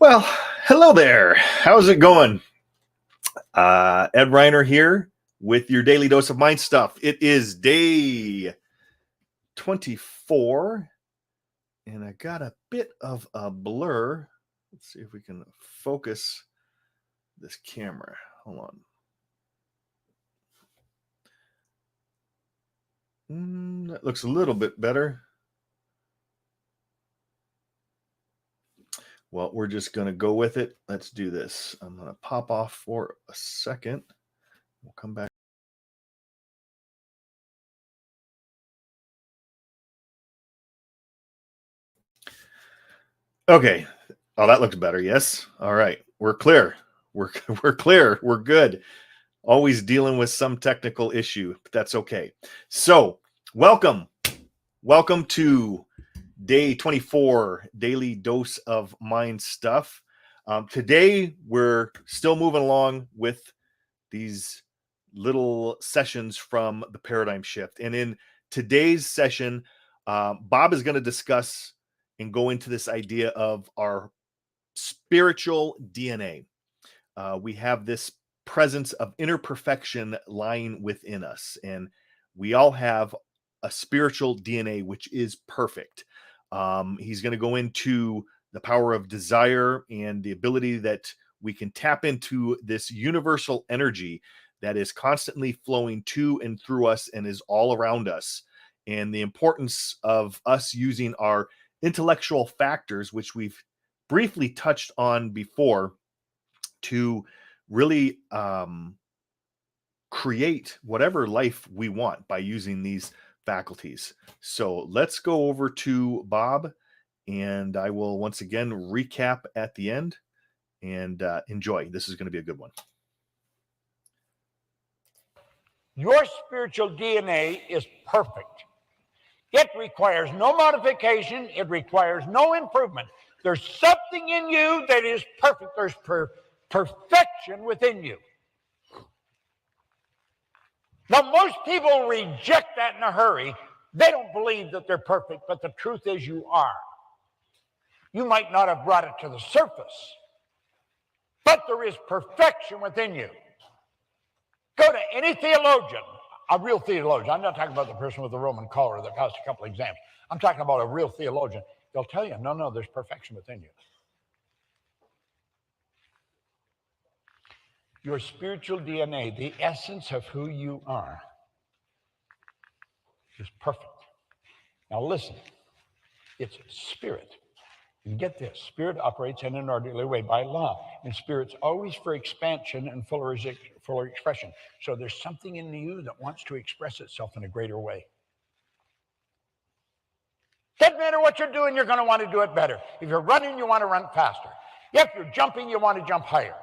Well, hello there. How's it going? Ed Reiner here with your daily dose of mind stuff. It is day 24, and I got a bit of a blur. Let's see if we can focus this camera. Hold on. That looks a little bit better. Well, we're just going to go with it. Let's do this. I'm going to pop off for a second. We'll come back. Okay. Oh, that looks better. Yes. All right. We're clear. We're clear. We're good. Always dealing with some technical issue, but that's okay. So, welcome to day 24, daily dose of mind stuff. Today, we're still moving along with these little sessions from the paradigm shift. And in today's session, Bob is going to discuss and go into this idea of our spiritual DNA. We have this presence of inner perfection lying within us, and we all have a spiritual DNA which is perfect. He's going to go into the power of desire and the ability that we can tap into this universal energy that is constantly flowing to and through us and is all around us, and the importance of us using our intellectual factors, which we've briefly touched on before, to really create whatever life we want by using these faculties. So let's go over to Bob, and I will once again recap at the end, and enjoy. This is going to be a good one. Your spiritual DNA is perfect. It requires no modification. It requires no improvement. There's something in you that is perfect. There's perfection within you. Now, most people reject that in a hurry. They don't believe that they're perfect, but the truth is you are. You might not have brought it to the surface, but there is perfection within you. Go to any theologian, a real theologian. I'm not talking about the person with the Roman collar that passed a couple exams. I'm talking about a real theologian. They'll tell you, no, there's perfection within you. Your spiritual DNA, the essence of who you are, is perfect. Now listen, it's spirit. And get this, spirit operates in an orderly way by law, and spirit's always for expansion and fuller expression. So there's something in you that wants to express itself in a greater way. Doesn't matter what you're doing, you're going to want to do it better. If you're running, you want to run faster. If you're jumping, you want to jump higher.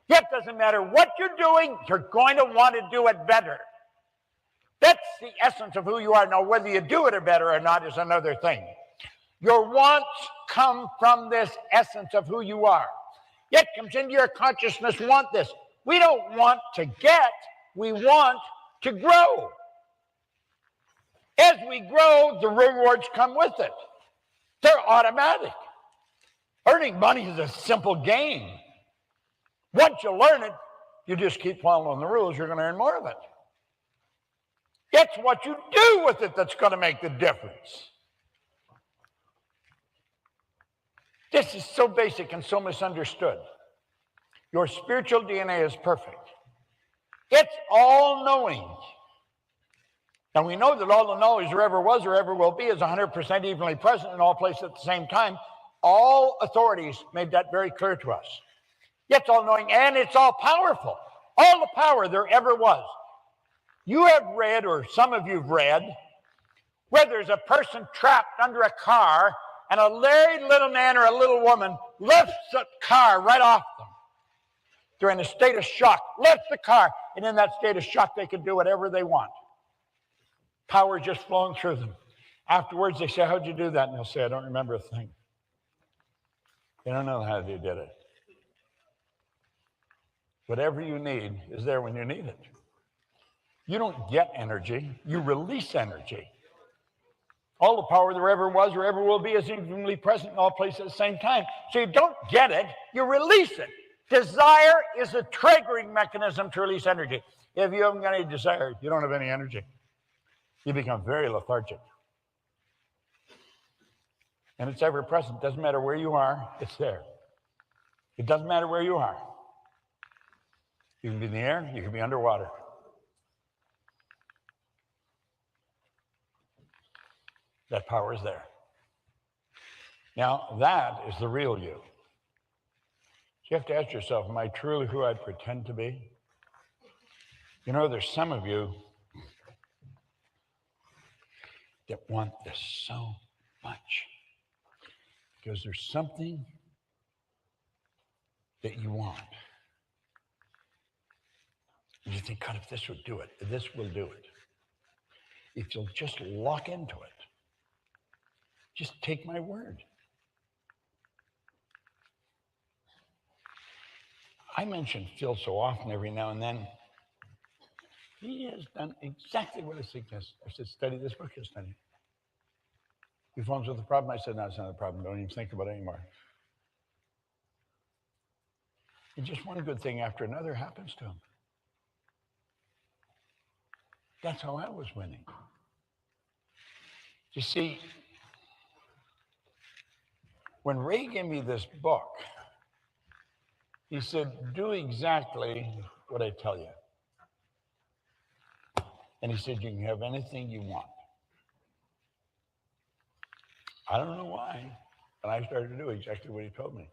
It doesn't matter what you're doing, you're going to want to do it better. That's the essence of who you are. Now, whether you do it better or not is another thing. Your wants come from this essence of who you are. It comes into your consciousness, want this. We don't want to get, we want to grow. As we grow, the rewards come with it. They're automatic. Earning money is a simple game. Once you learn it, you just keep following the rules, you're going to earn more of it. It's what you do with it that's going to make the difference. This is so basic and so misunderstood. Your spiritual DNA is perfect. It's all-knowing. And we know that all the knowledge there ever was or ever will be is 100% evenly present in all places at the same time. All authorities made that very clear to us. It's all-knowing and it's all-powerful. All the power there ever was. You have read, or some of you have read, where there's a person trapped under a car and a very little man or a little woman lifts the car right off them. They're in a state of shock, lifts the car, and in that state of shock, they can do whatever they want. Power just flowing through them. Afterwards, they say, how'd you do that? And they'll say, I don't remember a thing. They don't know how they did it. Whatever you need is there when you need it. You don't get energy, you release energy. All the power there ever was or ever will be is infinitely present in all places at the same time. So you don't get it, you release it. Desire is a triggering mechanism to release energy. If you haven't got any desire, you don't have any energy. You become very lethargic. And it's ever present. Doesn't matter where you are, it's there. It doesn't matter where you are. You can be in the air, you can be underwater. That power is there. Now, that is the real you. You have to ask yourself, am I truly who I pretend to be? You know, there's some of you that want this so much because there's something that you want. And you think, God, if this would do it, this will do it. If you'll just lock into it, just take my word. I mention Phil so often every now and then. He has done exactly what I suggest. I said, study this book, you'll study it. He phones with a problem. I said, no, it's not a problem. Don't even think about it anymore. And just one good thing after another happens to him. That's how I was winning. You see, when Ray gave me this book, he said, do exactly what I tell you. And he said, you can have anything you want. I don't know why, but I started to do exactly what he told me.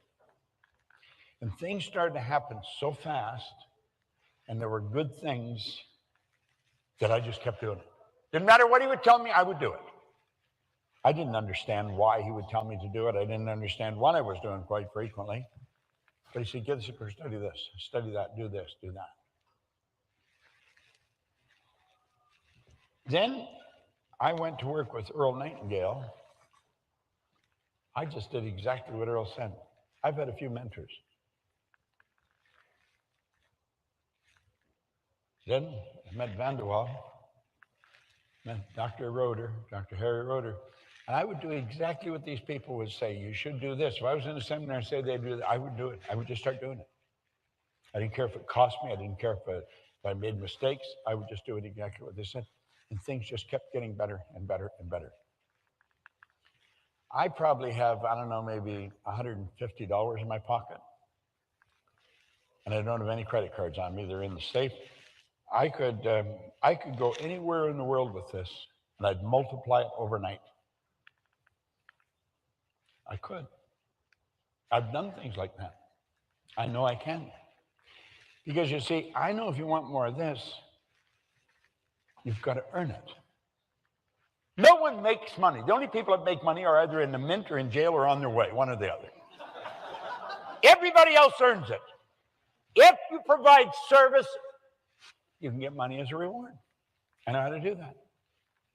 And things started to happen so fast, and there were good things that I just kept doing it. Didn't matter what he would tell me, I would do it. I didn't understand why he would tell me to do it. I didn't understand what I was doing quite frequently. But he said, get this, study this, study that, do this, do that. Then I went to work with Earl Nightingale. I just did exactly what Earl said. I've had a few mentors. Then I met Vanderwall, met Dr. Roeder, Dr. Harry Roeder, and I would do exactly what these people would say. You should do this. If I was in a seminar and said they'd do that, I would do it. I would just start doing it. I didn't care if it cost me. I didn't care if I made mistakes. I would just do it exactly what they said. And things just kept getting better and better and better. I probably have, I don't know, maybe $150 in my pocket. And I don't have any credit cards on me. They're in the safe. I could go anywhere in the world with this, and I'd multiply it overnight. I could. I've done things like that. I know I can. Because you see, I know if you want more of this, you've got to earn it. No one makes money. The only people that make money are either in the mint or in jail or on their way, one or the other. Everybody else earns it. If you provide service, you can get money as a reward. I know how to do that.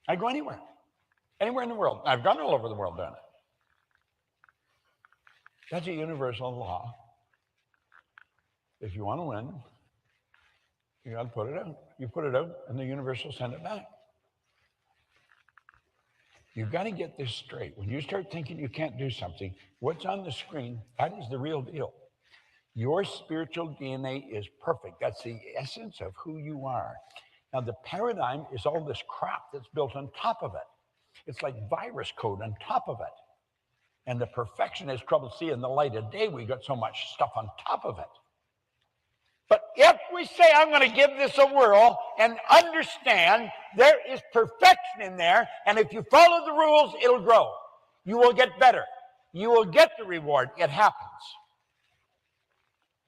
I go anywhere in the world. I've gone all over the world doing it. That's a universal law. If you want to win, you got to put it out. You put it out, and the universe will send it back. You've got to get this straight. When you start thinking you can't do something, what's on the screen, that is the real deal. Your spiritual DNA is perfect. That's the essence of who you are. Now, the paradigm is all this crap that's built on top of it. It's like virus code on top of it. And the perfection is trouble seeing the light of day. We got so much stuff on top of it. But if we say, I'm going to give this a whirl and understand there is perfection in there, and if you follow the rules, it'll grow. You will get better. You will get the reward. It happens.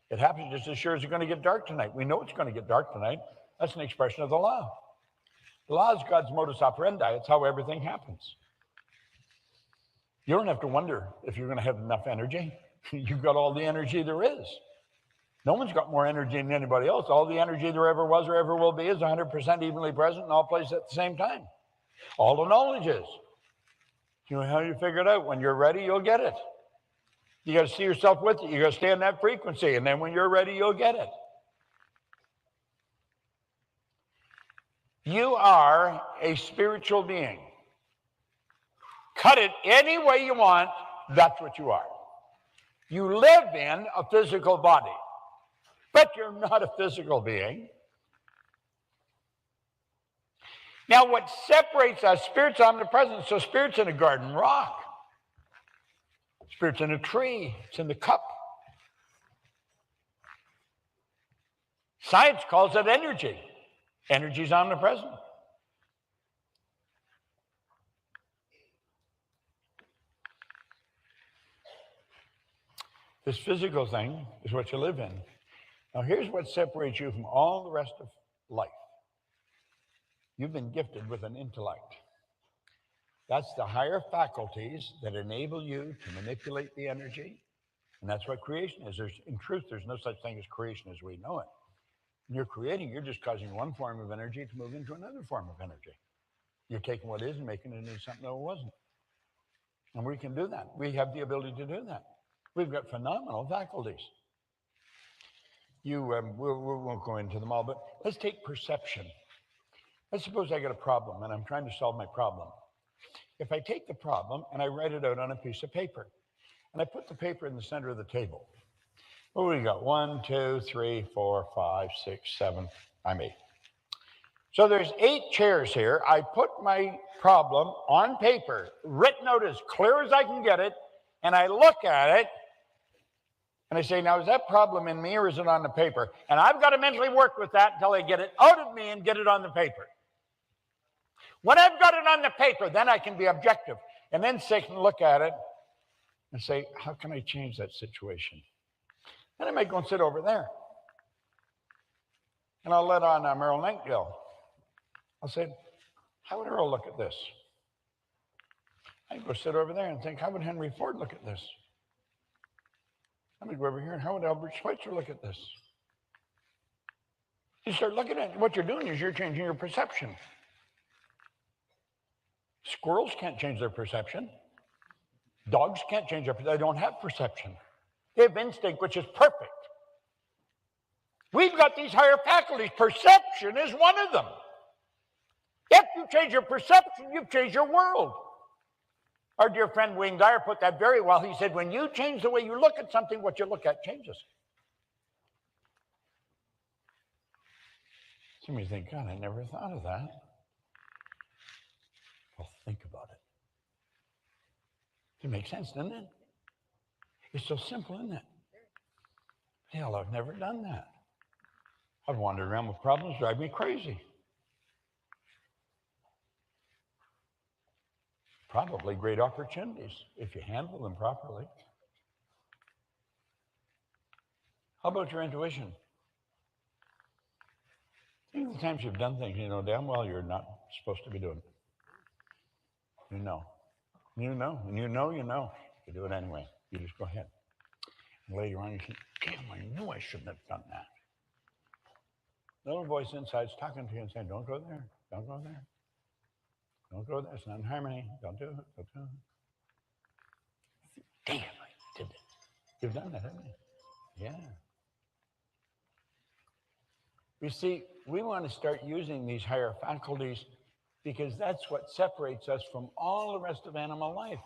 It happens just as sure as it's going to get dark tonight. We know it's going to get dark tonight. That's an expression of the law. The law is God's modus operandi. It's how everything happens. You don't have to wonder if you're going to have enough energy. You've got all the energy there is. No one's got more energy than anybody else. All the energy there ever was or ever will be is 100% evenly present in all places at the same time. All the knowledge is. You know how you figure it out? When you're ready, you'll get it. You got to see yourself with it. You got to stay in that frequency. And then when you're ready, you'll get it. You are a spiritual being. Cut it any way you want, that's what you are. You live in a physical body, but you're not a physical being. Now, what separates us, spirit's omnipresent, so spirit's in a garden rock. Spirit's in a tree, it's in the cup. Science calls it energy. Energy's omnipresent. This physical thing is what you live in. Now, here's what separates you from all the rest of life. You've been gifted with an intellect. That's the higher faculties that enable you to manipulate the energy. And that's what creation is. In truth, there's no such thing as creation as we know it. When you're creating, you're just causing one form of energy to move into another form of energy. You're taking what is and making it into something that wasn't. And we can do that. We have the ability to do that. We've got phenomenal faculties. We won't go into them all, but let's take perception. Let's suppose I got a problem and I'm trying to solve my problem. If I take the problem and I write it out on a piece of paper, and I put the paper in the center of the table, what do we got? 1, 2, 3, 4, 5, 6, 7. I'm 8. So there's 8 chairs here. I put my problem on paper, written out as clear as I can get it, and I look at it, and I say, now, is that problem in me or is it on the paper? And I've got to mentally work with that until I get it out of me and get it on the paper. When I've got it on the paper, then I can be objective. And then I can look at it and say, how can I change that situation? Then I might go and sit over there. And I'll let on Merrill Nightingale. I'll say, how would Earl look at this? I go sit over there and think, how would Henry Ford look at this? I'm going to go over here and how would Albert Schweitzer look at this? You start looking at it, what you're doing is you're changing your perception. Squirrels can't change their perception. Dogs can't change their perception. They don't have perception. They have instinct, which is perfect. We've got these higher faculties. Perception is one of them. If you change your perception, you've changed your world. Our dear friend Wayne Dyer put that very well. He said, when you change the way you look at something, what you look at changes. Some of you think, God, I never thought of that. Well, think about it. It makes sense, doesn't it? It's so simple, isn't it? Hell, I've never done that. I've wandered around with problems, drive me crazy. Probably great opportunities if you handle them properly. How about your intuition? Think of the times you've done things you know damn well you're not supposed to be doing. You know. You know. And you know. You do it anyway. You just go ahead. And later on you think, damn, I knew I shouldn't have done that. Little voice inside's talking to you and saying, don't go there. Don't go there. Don't go there. It's not in harmony. Don't do it. Don't do it. Damn, I did it. You've done that, haven't you? Yeah. You see, we want to start using these higher faculties because that's what separates us from all the rest of animal life.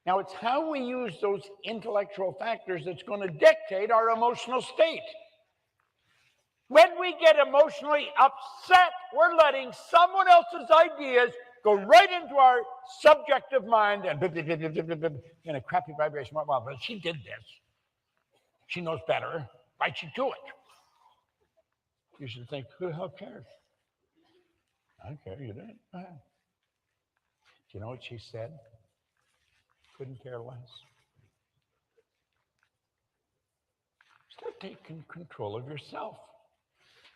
Now, it's how we use those intellectual factors that's going to dictate our emotional state. When we get emotionally upset, we're letting someone else's ideas go right into our subjective mind and in a crappy vibration. Well, but she did this. She knows better. Why'd she do it? You should think, who the hell cares? I don't care. You did it. Go ahead. Do you know what she said? Couldn't care less. Start taking control of yourself.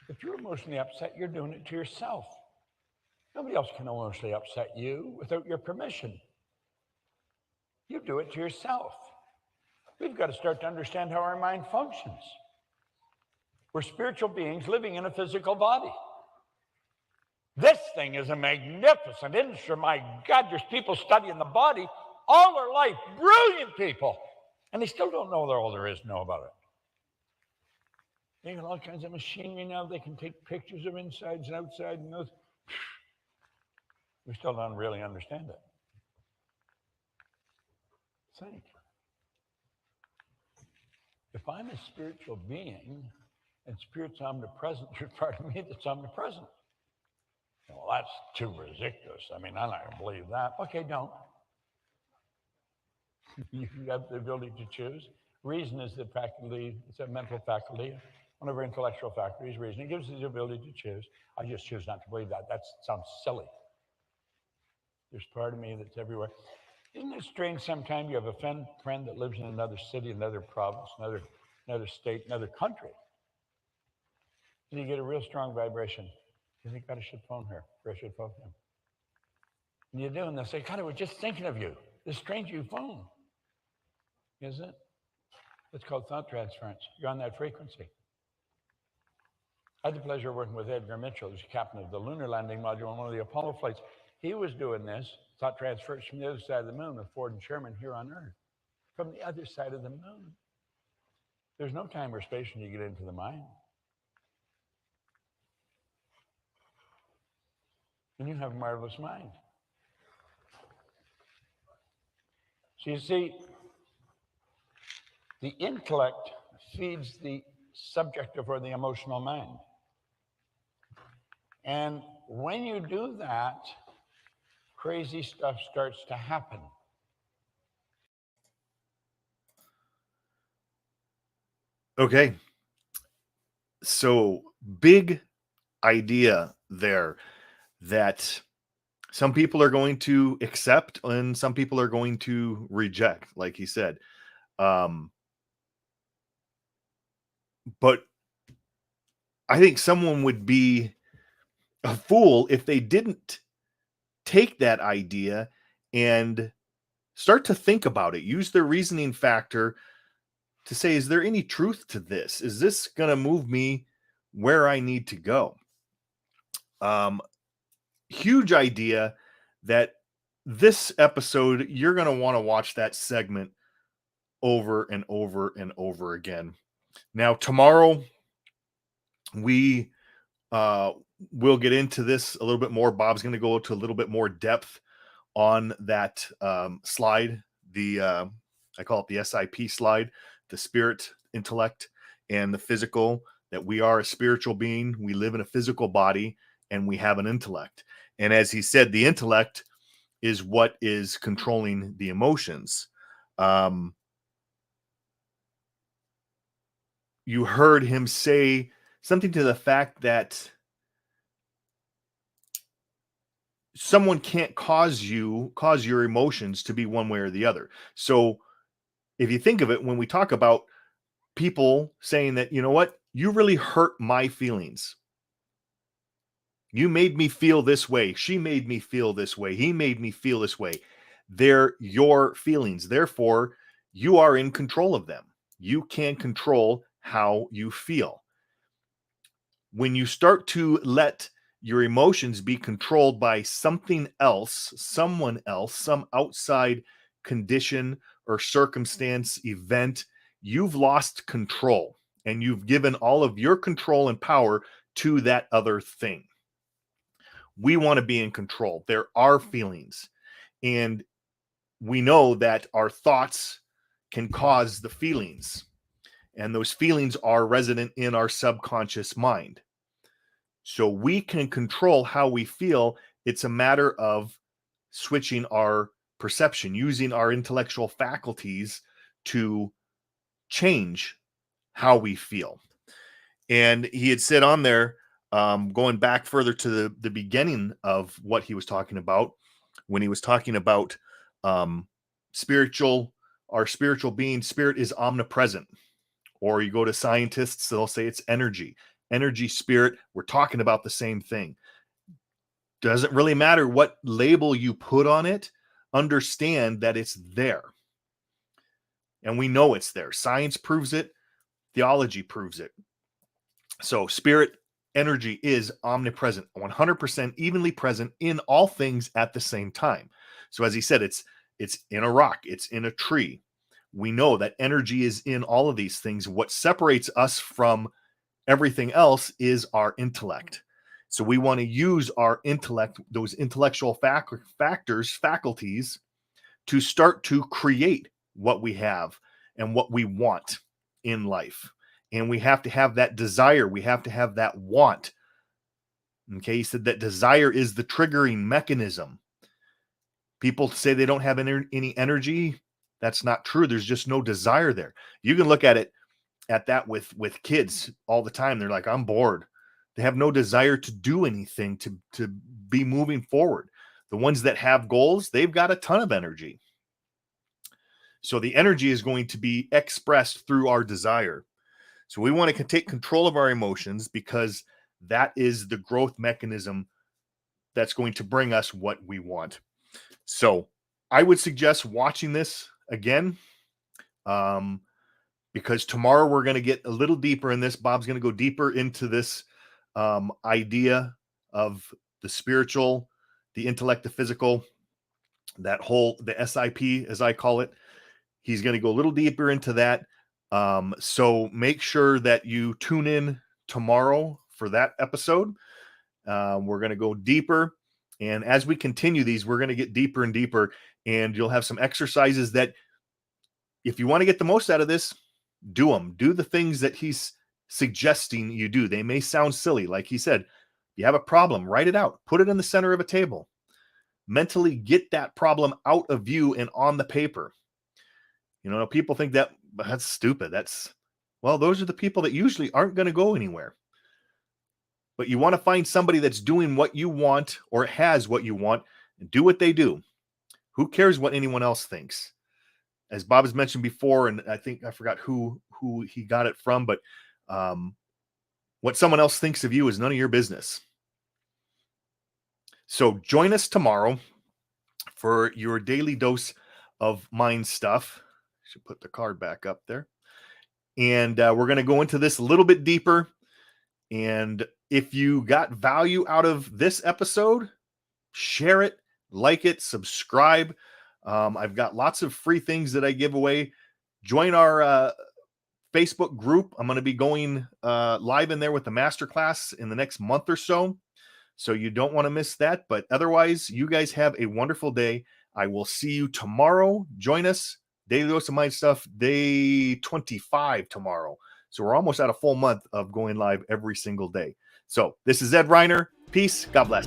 If you're emotionally upset, you're doing it to yourself. Nobody else can emotionally upset you without your permission. You do it to yourself. We've got to start to understand how our mind functions. We're spiritual beings living in a physical body. This thing is a magnificent instrument. My God, there's people studying the body all their life, brilliant people, and they still don't know all there is to know about it. They got all kinds of machinery now. They can take pictures of insides and outside and those. We still don't really understand it. Think. If I'm a spiritual being and spirit's omnipresent, there's part of me that's omnipresent. Well, that's too ridiculous. I mean, I'm not going to believe that. Okay, don't. You have the ability to choose. Reason is the faculty, it's a mental faculty, one of our intellectual faculties. Reason, it gives us the ability to choose. I just choose not to believe that. That sounds silly. There's part of me that's everywhere. Isn't it strange sometimes you have a friend that lives in another city, another province, another state, another country, and you get a real strong vibration. You think, God, I should phone her, or I should phone him. And you do, and they say, God, I was just thinking of you. This stranger you phone. Isn't it? It's called thought transference. You're on that frequency. I had the pleasure of working with Edgar Mitchell, who's captain of the lunar landing module on one of the Apollo flights. He was doing this, thought transfers from the other side of the moon with Ford and Sherman here on Earth, from the other side of the moon. There's no time or space when you get into the mind. And you have a marvelous mind. So you see, the intellect feeds the subjective or the emotional mind. And when you do that, crazy stuff starts to happen. Okay. So, big idea there that some people are going to accept and some people are going to reject, like he said. But I think someone would be a fool if they didn't take that idea and start to think about it, use their reasoning factor to say, is there any truth to this? Is this going to move me where I need to go? Huge idea that this episode, you're going to want to watch that segment over and over and over again. Now, tomorrow, we we'll get into this a little bit more. Bob's going to go to a little bit more depth on that slide. I call it the SIP slide, the spirit, intellect, and the physical, that we are a spiritual being. We live in a physical body and we have an intellect. And as he said, the intellect is what is controlling the emotions. You heard him say something to the fact that someone can't cause your emotions to be one way or the other. So if you think of it, when we talk about people saying that, you know what, you really hurt my feelings. You made me feel this way. She made me feel this way. He made me feel this way. They're your feelings. Therefore, you are in control of them. You can control how you feel. When you start to let your emotions be controlled by something else, someone else, some outside condition or circumstance, event, you've lost control and you've given all of your control and power to that other thing. We want to be in control. There are feelings, and we know that our thoughts can cause the feelings, and those feelings are resident in our subconscious mind. So we can control how we feel. It's a matter of switching our perception, using our intellectual faculties to change how we feel. And he had said on there, going back further to the beginning of what he was talking about, when he was talking about our spiritual being, spirit is omnipresent. Or you go to scientists, they'll say it's energy, spirit. We're talking about the same thing. Doesn't really matter what label you put on it. Understand that it's there. And we know it's there. Science proves it. Theology proves it. So spirit, energy is omnipresent, 100% evenly present in all things at the same time. So as he said, it's in a rock, it's in a tree. We know that energy is in all of these things. What separates us from everything else is our intellect. So we want to use our intellect, those intellectual faculties, to start to create what we have and what we want in life. And we have to have that desire. We have to have that want. Okay, he said that desire is the triggering mechanism. People say they don't have any energy. That's not true. There's just no desire there. You can look at that with kids all the time. They're like, I'm bored. They have no desire to do anything, to be moving forward. The ones that have goals, they've got a ton of energy. So the energy is going to be expressed through our desire. So we want to take control of our emotions, because that is the growth mechanism that's going to bring us what we want. So I would suggest watching this again, because tomorrow we're going to get a little deeper in this. Bob's going to go deeper into this idea of the spiritual, the intellect, the physical, the SIP, as I call it. He's going to go a little deeper into that. So make sure that you tune in tomorrow for that episode. We're going to go deeper. And as we continue these, we're going to get deeper and deeper. And you'll have some exercises that, if you want to get the most out of this, do them. Do the things that he's suggesting you do. They may sound silly. Like he said, you have a problem, write it out. Put it in the center of a table. Mentally get that problem out of you and on the paper. People think that's stupid. Well, those are the people that usually aren't going to go anywhere. But you want to find somebody that's doing what you want or has what you want, and do what they do. Who cares what anyone else thinks? As Bob has mentioned before, and I think I forgot who he got it from, but what someone else thinks of you is none of your business. So join us tomorrow for your daily dose of mind stuff. I should put the card back up there. And we're going to go into this a little bit deeper. And if you got value out of this episode, share it, like it, subscribe. I've got lots of free things that I give away. Join our Facebook group. I'm going to be going live in there with the masterclass in the next month or so. So you don't want to miss that. But otherwise, you guys have a wonderful day. I will see you tomorrow. Join us. Daily Dose of Mind Stuff, day 25 tomorrow. So we're almost at a full month of going live every single day. So this is Ed Reiner. Peace. God bless.